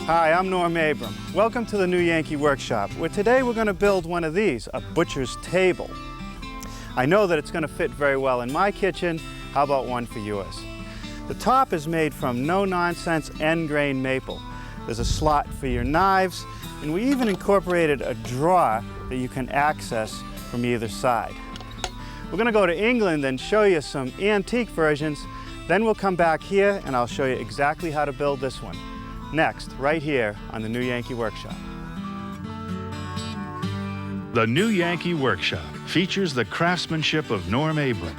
Hi, I'm Norm Abram. Welcome to the new Yankee workshop, where today we're going to build one of these, a butcher's table. I know that it's going to fit very well in my kitchen. How about one for yours? The top is made from no-nonsense endgrain maple. There's a slot for your knives, and we even incorporated a drawer that you can access from either side. We're going to go to England and show you some antique versions. Then we'll come back here and I'll show you exactly how to build this one. Next, right here on the new Yankee workshop. The new Yankee workshop features the craftsmanship of Norm Abram.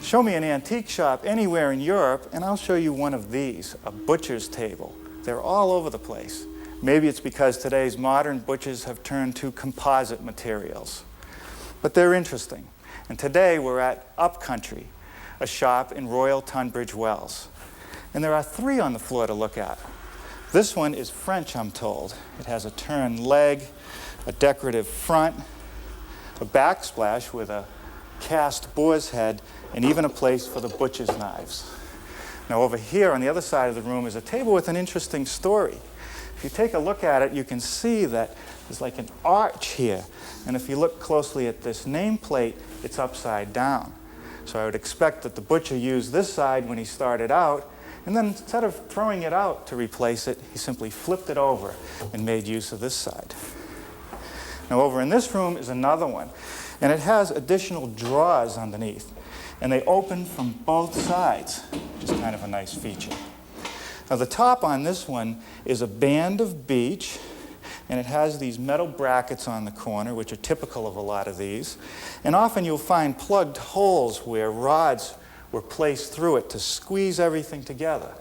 Show me an antique shop anywhere in Europe and I'll show you one of these, a butcher's table. They're all over the place. Maybe it's because today's modern butchers have turned to composite materials. But they're interesting. And today we're at Upcountry, a shop in Royal Tunbridge Wells. And there are three on the floor to look at. This one is French, I'm told. It has a turned leg, a decorative front, a backsplash with a cast boar's head, and even a place for the butcher's knives. Now over here on the other side of the room is a table with an interesting story. If you take a look at it, you can see that there's like an arch here. And if you look closely at this nameplate, it's upside down. So I would expect that the butcher used this side when he started out, and then instead of throwing it out to replace it, he simply flipped it over and made use of this side. Now over in this room is another one, and it has additional drawers underneath, and they open from both sides, which is kind of a nice feature. Now the top on this one is a band of beech, and it has these metal brackets on the corner, which are typical of a lot of these. And often you'll find plugged holes where rods were placed through it to squeeze everything together,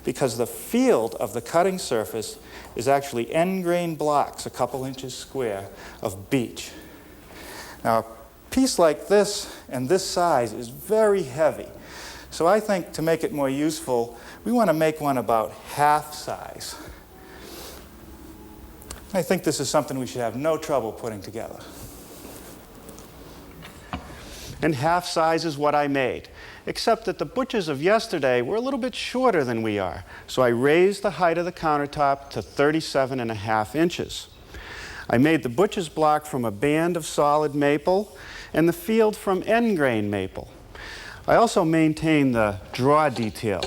because the field of the cutting surface is actually endgrain blocks, a couple inches square, of beech. Now a piece like this and this size is very heavy. So I think to make it more useful, we want to make one about half size. I think this is something we should have no trouble putting together. And half size is what I made, except that the butchers of yesterday were a little bit shorter than we are. So I raised the height of the countertop to 37.5 inches. I made the butcher's block from a band of solid maple and the field from endgrain maple. I also maintained the drawer detail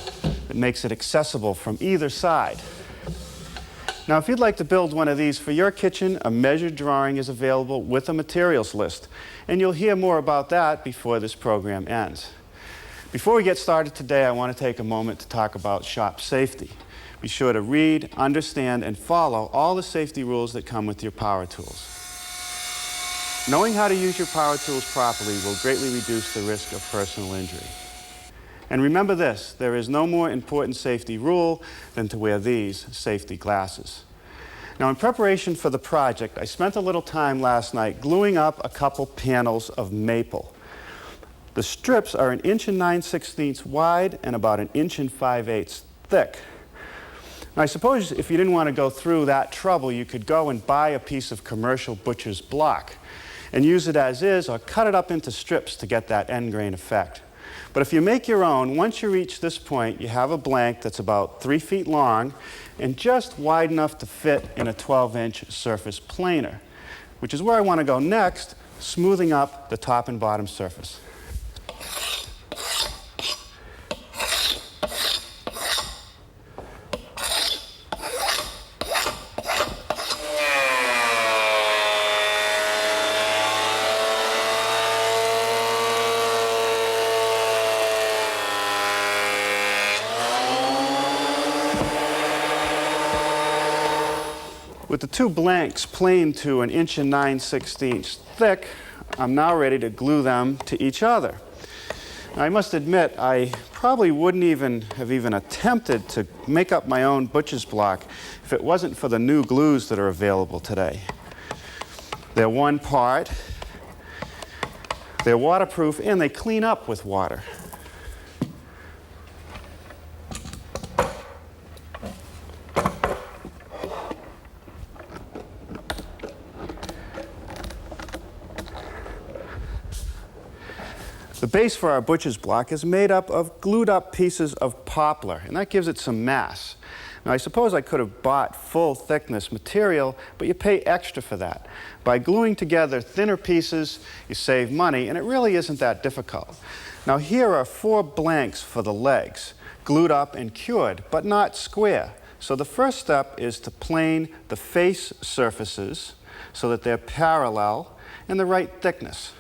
that makes it accessible from either side. Now, if you'd like to build one of these for your kitchen, a measured drawing is available with a materials list, and you'll hear more about that before this program ends. Before we get started today, I want to take a moment to talk about shop safety. Be sure to read, understand, and follow all the safety rules that come with your power tools. Knowing how to use your power tools properly will greatly reduce the risk of personal injury. And remember this, there is no more important safety rule than to wear these safety glasses. Now, in preparation for the project, I spent a little time last night gluing up a couple panels of maple. The strips are 1 9/16 inches wide and about 1 5/8 inches thick. Now, I suppose if you didn't want to go through that trouble, you could go and buy a piece of commercial butcher's block and use it as is, or cut it up into strips to get that end grain effect. But if you make your own, once you reach this point, you have a blank that's about 3 feet long and just wide enough to fit in a 12-inch surface planer, which is where I want to go next, smoothing up the top and bottom surface. With the two blanks planed to 1 9/16 inches thick, I'm now ready to glue them to each other. Now, I must admit, I probably wouldn't have attempted to make up my own butcher's block if it wasn't for the new glues that are available today. They're one part, they're waterproof, and they clean up with water. The base for our butcher's block is made up of glued up pieces of poplar, and that gives it some mass. Now, I suppose I could have bought full thickness material, but you pay extra for that. By gluing together thinner pieces, you save money, and it really isn't that difficult. Now, here are 4 blanks for the legs, glued up and cured, but not square. So the first step is to plane the face surfaces so that they're parallel and the right thickness.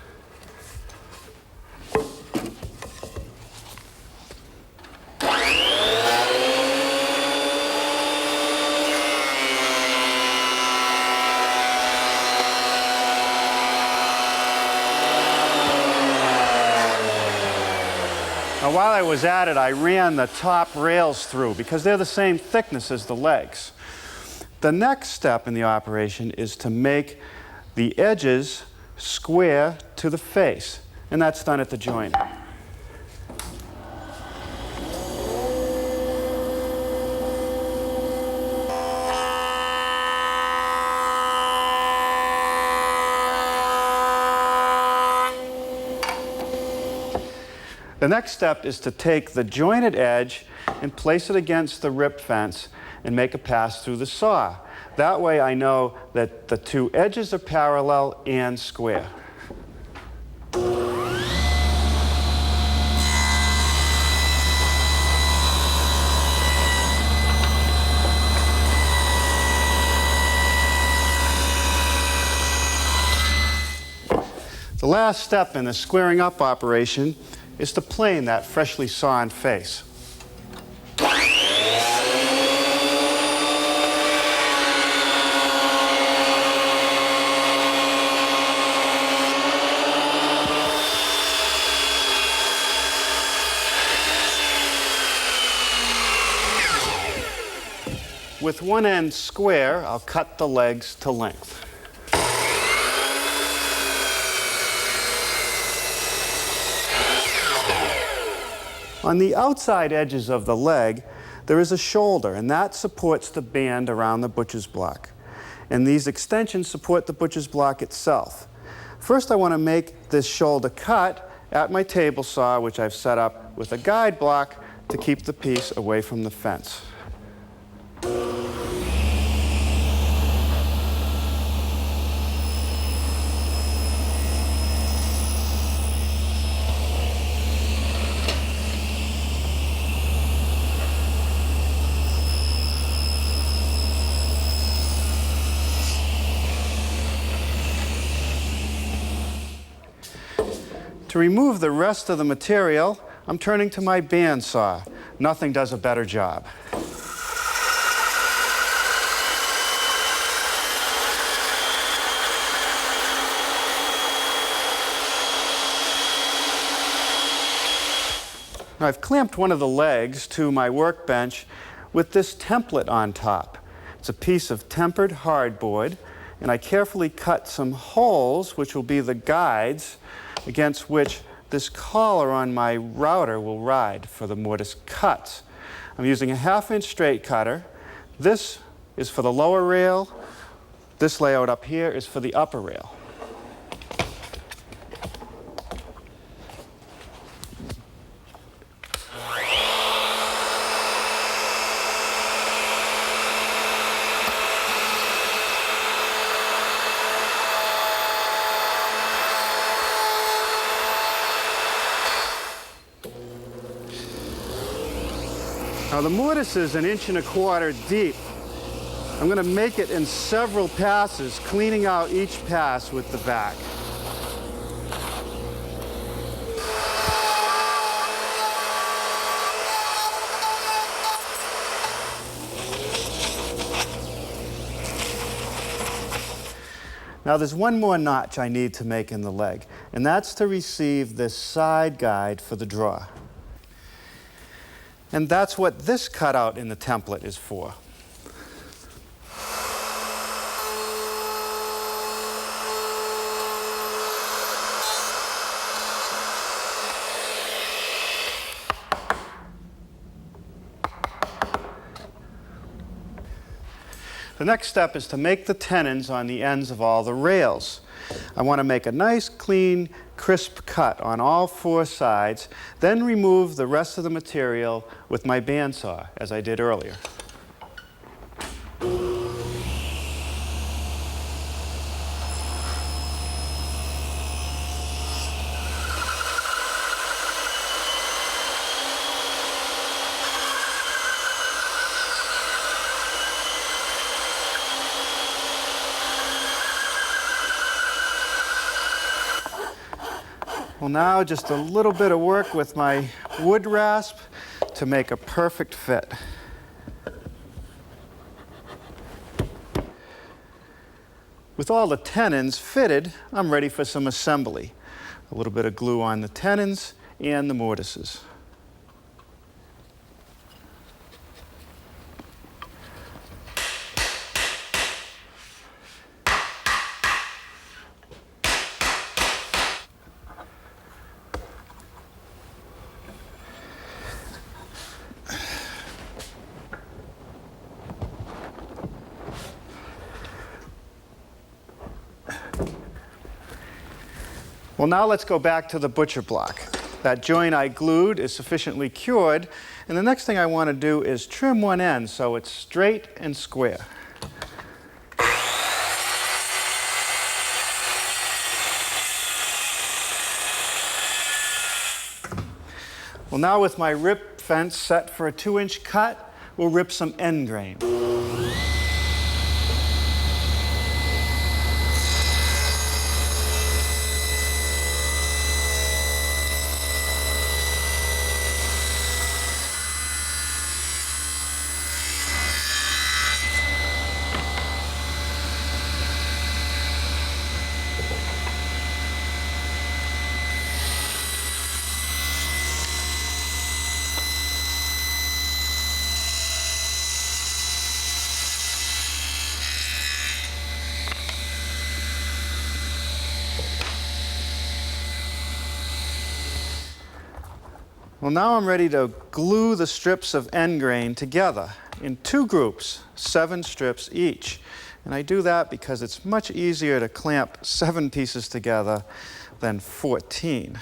Now, while I was at it, I ran the top rails through because they're the same thickness as the legs. The next step in the operation is to make the edges square to the face, and that's done at the joint. The next step is to take the jointed edge and place it against the rip fence and make a pass through the saw. That way I know that the 2 edges are parallel and square. The last step in the squaring up operation is to plane that freshly sawn face. With one end square, I'll cut the legs to length. On the outside edges of the leg, there is a shoulder, and that supports the band around the butcher's block. And these extensions support the butcher's block itself. First, I want to make this shoulder cut at my table saw, which I've set up with a guide block to keep the piece away from the fence. To remove the rest of the material, I'm turning to my bandsaw. Nothing does a better job. Now, I've clamped one of the legs to my workbench with this template on top. It's a piece of tempered hardboard, and I carefully cut some holes, which will be the guides against which this collar on my router will ride for the mortise cuts. I'm using a 1/2-inch straight cutter. This is for the lower rail. This layout up here is for the upper rail. Now, the mortise is 1.25 inches deep. I'm going to make it in several passes, cleaning out each pass with the vac. Now, there's one more notch I need to make in the leg, and that's to receive this side guide for the draw. And that's what this cutout in the template is for. The next step is to make the tenons on the ends of all the rails. I want to make a nice, clean, crisp cut on all 4 sides, then remove the rest of the material with my bandsaw, as I did earlier. Well, now just a little bit of work with my wood rasp to make a perfect fit. With all the tenons fitted, I'm ready for some assembly. A little bit of glue on the tenons and the mortises. Well, now let's go back to the butcher block. That joint I glued is sufficiently cured, and the next thing I want to do is trim one end so it's straight and square. Well, now with my rip fence set for a 2-inch cut, we'll rip some end grain. Well, now I'm ready to glue the strips of end grain together in 2 groups, 7 strips each. And I do that because it's much easier to clamp 7 pieces together than 14.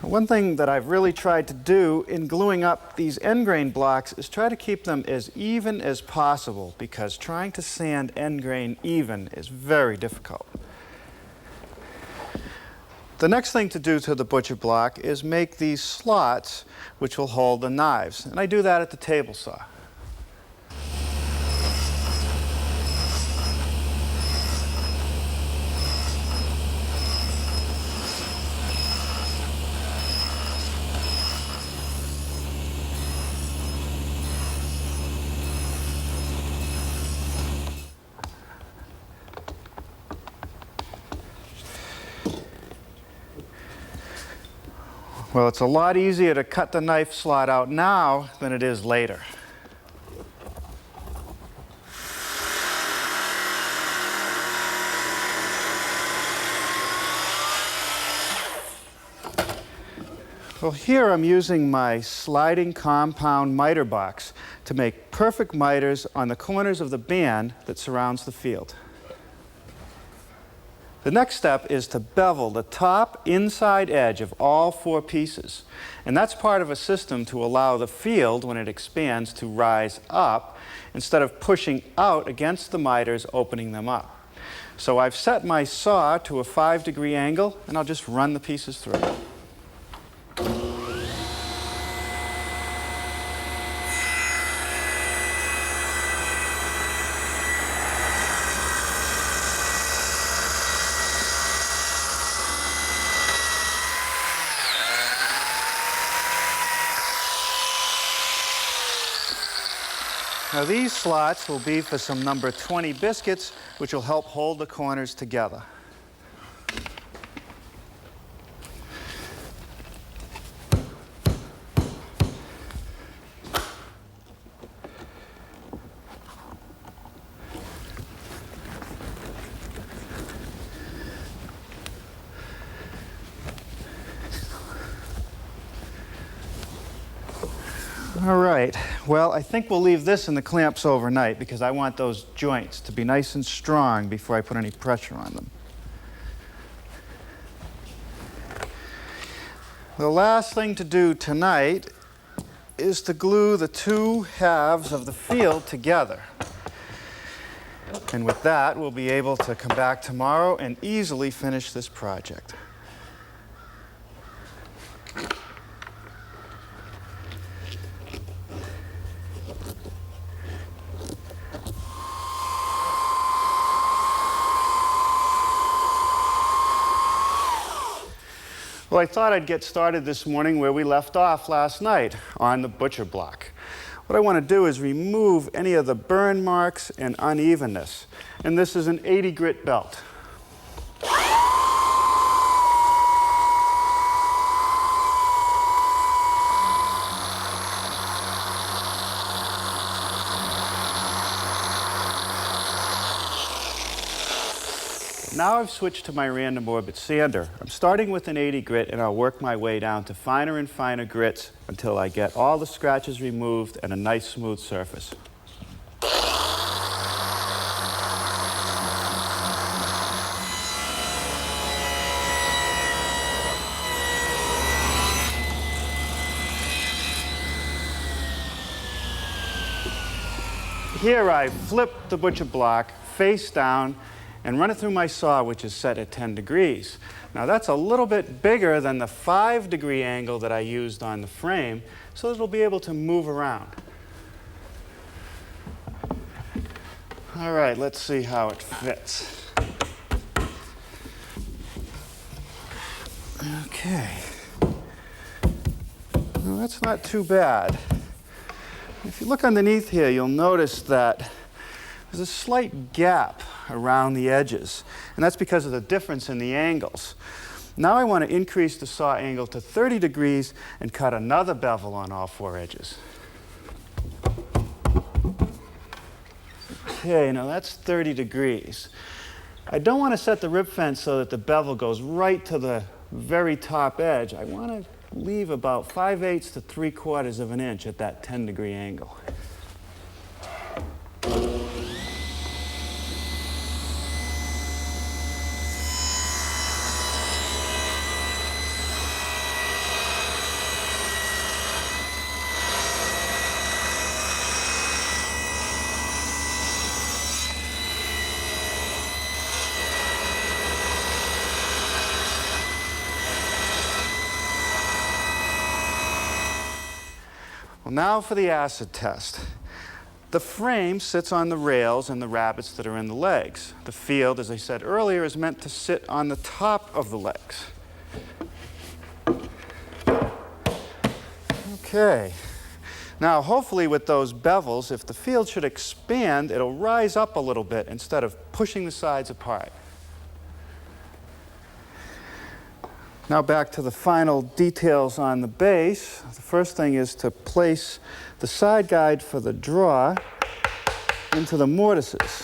One thing that I've really tried to do in gluing up these end grain blocks is try to keep them as even as possible, because trying to sand end grain even is very difficult. The next thing to do to the butcher block is make these slots which will hold the knives, and I do that at the table saw. Well, it's a lot easier to cut the knife slot out now than it is later. Well, here I'm using my sliding compound miter box to make perfect miters on the corners of the band that surrounds the field. The next step is to bevel the top inside edge of all 4 pieces. And that's part of a system to allow the field, when it expands, to rise up instead of pushing out against the miters, opening them up. So I've set my saw to a 5-degree angle, and I'll just run the pieces through. Now these slots will be for some number 20 biscuits, which will help hold the corners together. All right, well, I think we'll leave this in the clamps overnight because I want those joints to be nice and strong before I put any pressure on them. The last thing to do tonight is to glue the two halves of the field together. And with that, we'll be able to come back tomorrow and easily finish this project. Well, I thought I'd get started this morning where we left off last night, on the butcher block. What I want to do is remove any of the burn marks and unevenness. And this is an 80 grit belt. Now I've switched to my random orbit sander. I'm starting with an 80 grit and I'll work my way down to finer and finer grits until I get all the scratches removed and a nice smooth surface. Here I flip the butcher block face down and run it through my saw, which is set at 10 degrees. Now that's a little bit bigger than the 5-degree angle that I used on the frame, so it'll be able to move around. All right, let's see how it fits. Okay. Well, that's not too bad. If you look underneath here, you'll notice that there's a slight gap around the edges, and that's because of the difference in the angles. Now I want to increase the saw angle to 30 degrees and cut another bevel on all 4 edges. Okay, now that's 30 degrees. I don't want to set the rib fence so that the bevel goes right to the very top edge. I want to leave about 5/8 to 3/4 of an inch at that 10-degree angle. Well, now for the acid test. The frame sits on the rails and the rabbets that are in the legs. The field, as I said earlier, is meant to sit on the top of the legs. Okay. Now, hopefully with those bevels, if the field should expand, it'll rise up a little bit instead of pushing the sides apart. Now back to the final details on the base. The first thing is to place the side guide for the draw into the mortises.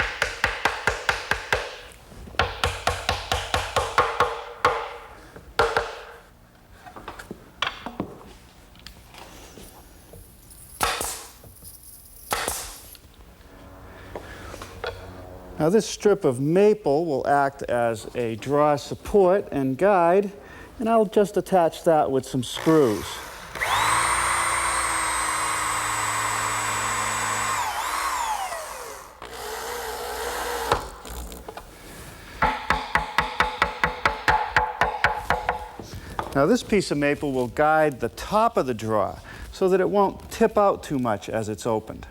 Now this strip of maple will act as a draw support and guide, and I'll just attach that with some screws. Now this piece of maple will guide the top of the draw so that it won't tip out too much as it's opened.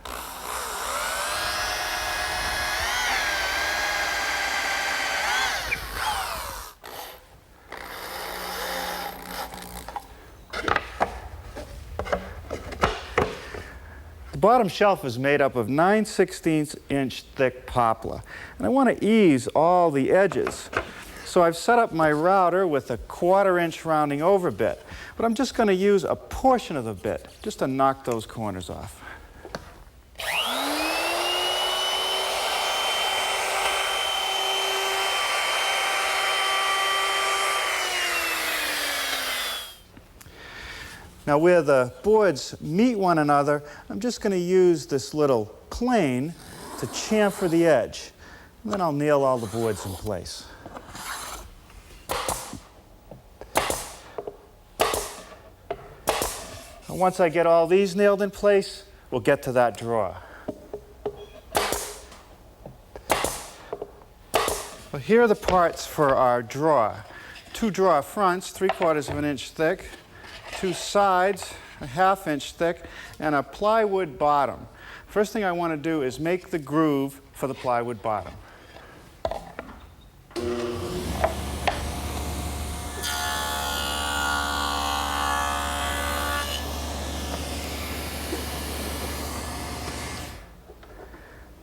The bottom shelf is made up of 9/16" thick poplar, and I want to ease all the edges. So I've set up my router with a 1/4" rounding over bit, but I'm just going to use a portion of the bit just to knock those corners off. Now where the boards meet one another, I'm just going to use this little plane to chamfer the edge. And then I'll nail all the boards in place. And once I get all these nailed in place, we'll get to that drawer. Well, here are the parts for our drawer. 2 drawer fronts, 3/4 of an inch thick, 2 sides, a 1/2 inch thick, and a plywood bottom. First thing I want to do is make the groove for the plywood bottom.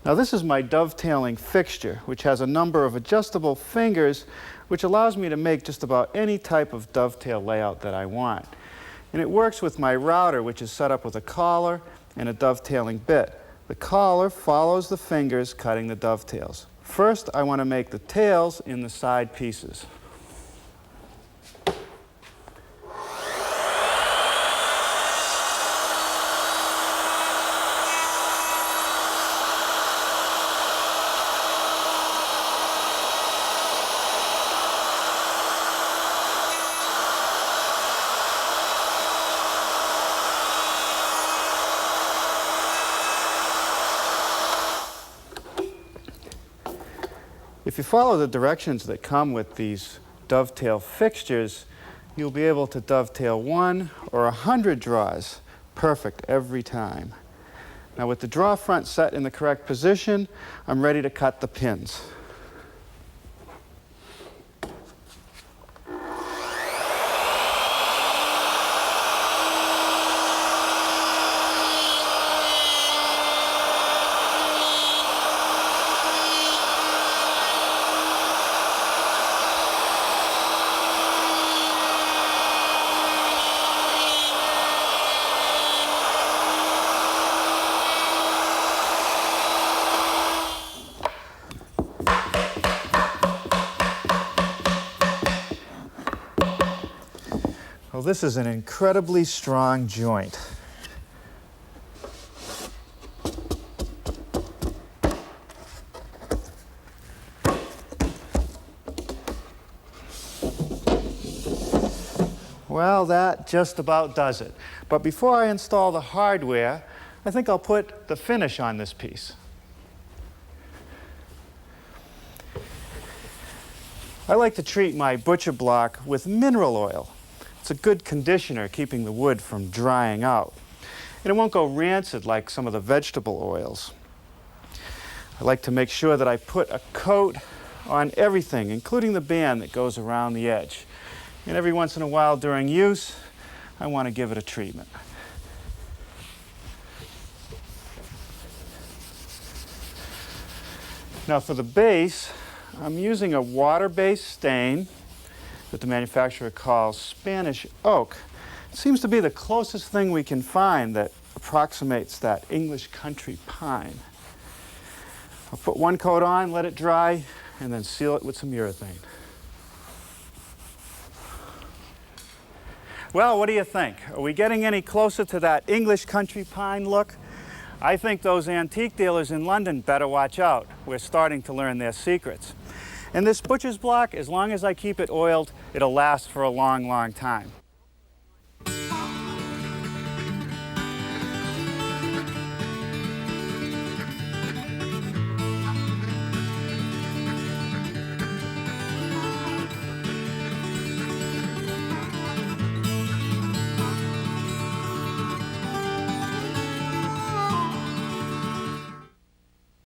Now this is my dovetailing fixture, which has a number of adjustable fingers, which allows me to make just about any type of dovetail layout that I want. And it works with my router, which is set up with a collar and a dovetailing bit. The collar follows the fingers cutting the dovetails. First, I want to make the tails in the side pieces. If you follow the directions that come with these dovetail fixtures, you'll be able to dovetail 1 or 100 draws perfect every time. Now with the draw front set in the correct position, I'm ready to cut the pins. Well, this is an incredibly strong joint. Well, that just about does it. But before I install the hardware, I think I'll put the finish on this piece. I like to treat my butcher block with mineral oil. It's a good conditioner, keeping the wood from drying out. And it won't go rancid like some of the vegetable oils. I like to make sure that I put a coat on everything, including the band that goes around the edge. And every once in a while during use, I want to give it a treatment. Now for the base, I'm using a water-based stain that the manufacturer calls Spanish oak. It seems to be the closest thing we can find that approximates that English country pine. I'll put 1 coat on, let it dry, and then seal it with some urethane. Well, what do you think? Are we getting any closer to that English country pine look? I think those antique dealers in London better watch out. We're starting to learn their secrets. And this butcher's block, as long as I keep it oiled, it'll last for a long, long time.